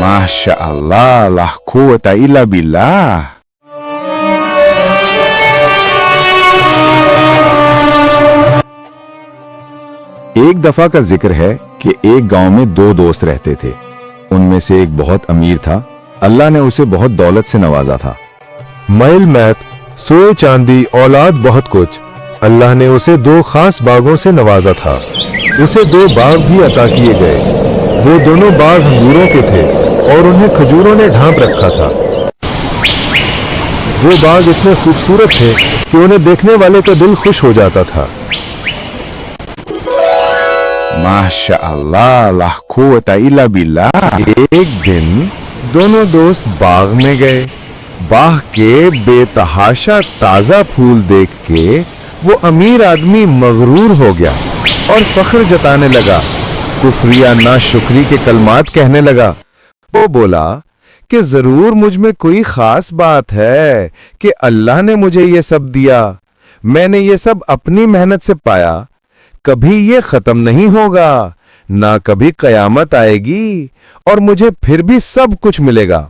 माशाअल्लाह ला कुव्वता इल्ला बिल्लाह। एक दफा का जिक्र है कि एक गांव में दो दोस्त रहते थे। उनमें से एक बहुत अमीर था। अल्लाह ने उसे बहुत दौलत से नवाजा था। मैल मैत, सोए चांदी, औलाद बहुत कुछ। अल्लाह ने उसे दो खास बागों से नवाजा था। उसे दो बाग भी अता किए गए। वो दोनों बाग अंगूरों के थे और उन्हें खजूरों ने ढांप रखा था। वो बाग इतने खूबसूरत थे कि उन्हें देखने वाले का दिल खुश हो जाता था। माशाअल्लाह ला कुव्वता इल्ला बिल्लाह। एक दिन दोनों दोस्त बाग में गए। बाग के बेतहाशा ताजा फूल देख के वो अमीर आदमी मगरूर हो गया और फख्र जताने लगा। कुफरिया नाशुक्री के कलमात कहने लगा। वो बोला कि जरूर मुझ में कोई खास बात है कि अल्लाह ने मुझे ये सब दिया। मैंने ये सब अपनी मेहनत से पाया। कभी ये खत्म नहीं होगा, ना कभी कयामत आएगी और मुझे फिर भी सब कुछ मिलेगा।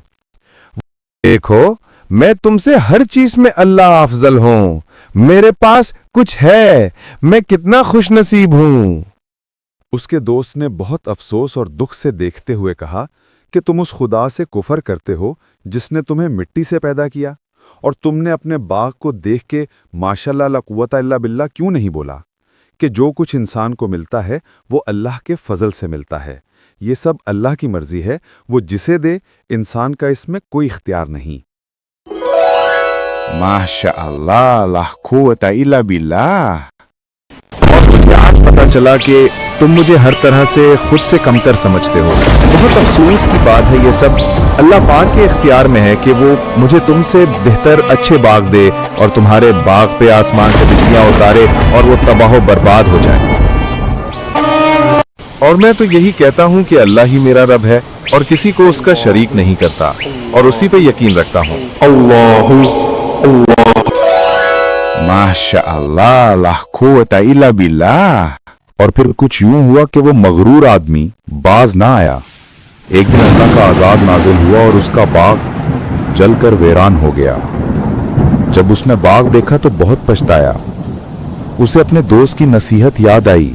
देखो, मैं तुमसे हर चीज में अल्लाह अफजल हूं। मेरे पास कुछ है, मैं कितना खुश नसीब हूं। उसके दोस्त ने बहुत अफसोस और दुख से देखते हुए कहा कि तुम उस खुदा से कुफर करते हो जिसने तुम्हें मिट्टी से पैदा किया, और तुमने अपने बाग को देख के माशाअल्लाह ला कुव्वता इल्ला बिल्लाह क्यों नहीं बोला कि जो कुछ इंसान को मिलता है वो अल्लाह के फजल से मिलता है। ये सब अल्लाह की मर्जी है, वो जिसे दे, इंसान का इसमें कोई इख्तियार नहीं। माशाअल्लाह ला कुव्वता इल्ला बिल्लाह। और मुझे आज पता चला कि तुम मुझे हर तरह से खुद से कमतर समझते हो। बहुत अफसोस की बात है, ये सब अल्लाह पाक के इख्तियार में है कि वो मुझे तुमसे बेहतर अच्छे बाग दे और तुम्हारे बाग पे आसमान से बिजलियां उतारे और वो तबाह बर्बाद हो जाए। और मैं तो यही कहता हूँ कि अल्लाह ही मेरा रब है और किसी को उसका शरीक नहीं करता और उसी पे यकीन रखता हूँ। माशाअल्लाह ला कुव्वता इल्ला बिल्लाह। और फिर कुछ यूं हुआ कि वो मगरूर आदमी बाज ना आया। एक दिन अल्लाह का आजाद नाजिल हुआ और उसका बाग जलकर वीरान हो गया। जब उसने बाग देखा तो बहुत पछताया। उसे अपने दोस्त की नसीहत याद आई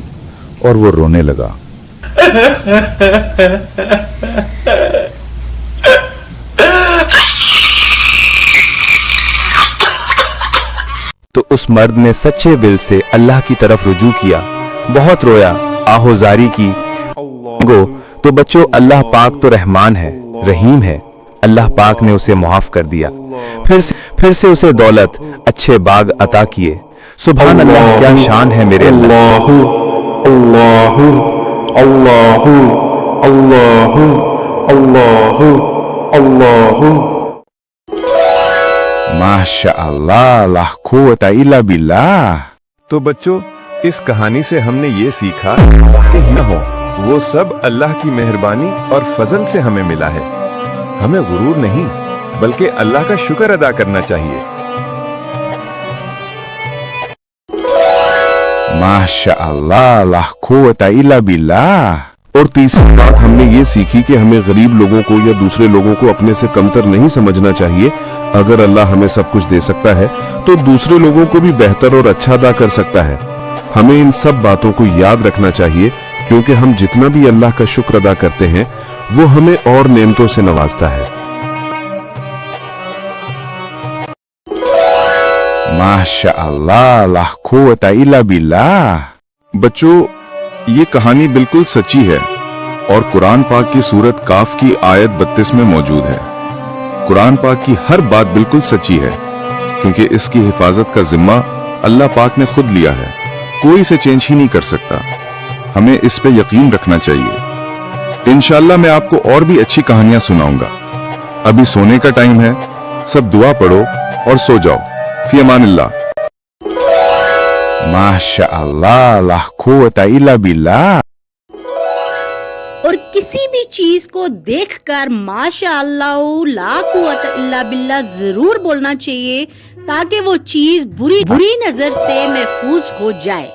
और वो रोने लगा। तो उस मर्द ने सच्चे दिल से अल्लाह की तरफ रुजू किया, बहुत रोया, आहोजारी की। तो बच्चों, अल्लाह पाक तो रहमान है, रहीम है। अल्लाह पाक ने उसे मुआफ कर दिया। फिर से उसे दौलत, अच्छे बाग अता किए। सुभान अल्लाह, क्या शान है मेरे अल्लाह। अल्लाहु अल्लाहु अल्लाहु अल्लाहु अल्लाहु। माशाअल्लाह ला कुव्वता इल्ला बिल्लाह। तो बच्चों, इस कहानी से हमने ये सीखा कि न हो वो सब अल्लाह की मेहरबानी और फजल से हमें मिला है। हमें गुरूर नहीं बल्कि अल्लाह का शुक्र अदा करना चाहिए। माशाअल्लाह ला कुव्वता इल्ला बिल्लाह। और तीसरी बात हमने ये सीखी कि हमें गरीब लोगों को या दूसरे लोगों को अपने से कमतर नहीं समझना चाहिए। अगर अल्लाह हमें सब कुछ दे सकता है तो दूसरे लोगों को भी बेहतर और अच्छा अदा कर सकता है। हमें इन सब बातों को याद रखना चाहिए, क्योंकि हम जितना भी अल्लाह का शुक्र अदा करते हैं वो हमें और नेमतों से नवाजता है। माशाअल्लाह ला कुव्वता इल्ला बिल्लाह। बच्चों, ये कहानी बिल्कुल सच्ची है और कुरान पाक की सूरत काफ की आयत 32 में मौजूद है। कुरान पाक की हर बात बिल्कुल सच्ची है, क्योंकि इसकी हिफाजत का जिम्मा अल्लाह पाक ने खुद लिया है। कोई इसे चेंज ही नहीं कर सकता। हमें इस पे यकीन रखना चाहिए। इंशाअल्लाह मैं आपको और भी अच्छी कहानियां सुनाऊंगा। अभी सोने का टाइम है, सब दुआ पढ़ो और सो जाओ। फी अमानिल्लाह। माशाअल्लाह ला कुव्वता इल्ला बिल्लाह। और किसी भी चीज को देखकर माशाअल्लाह ला कुव्वता इल्ला बिल्लाह जरूर बोलना चाहिए, ताकि वो चीज बुरी नजर से महफूज हो जाए।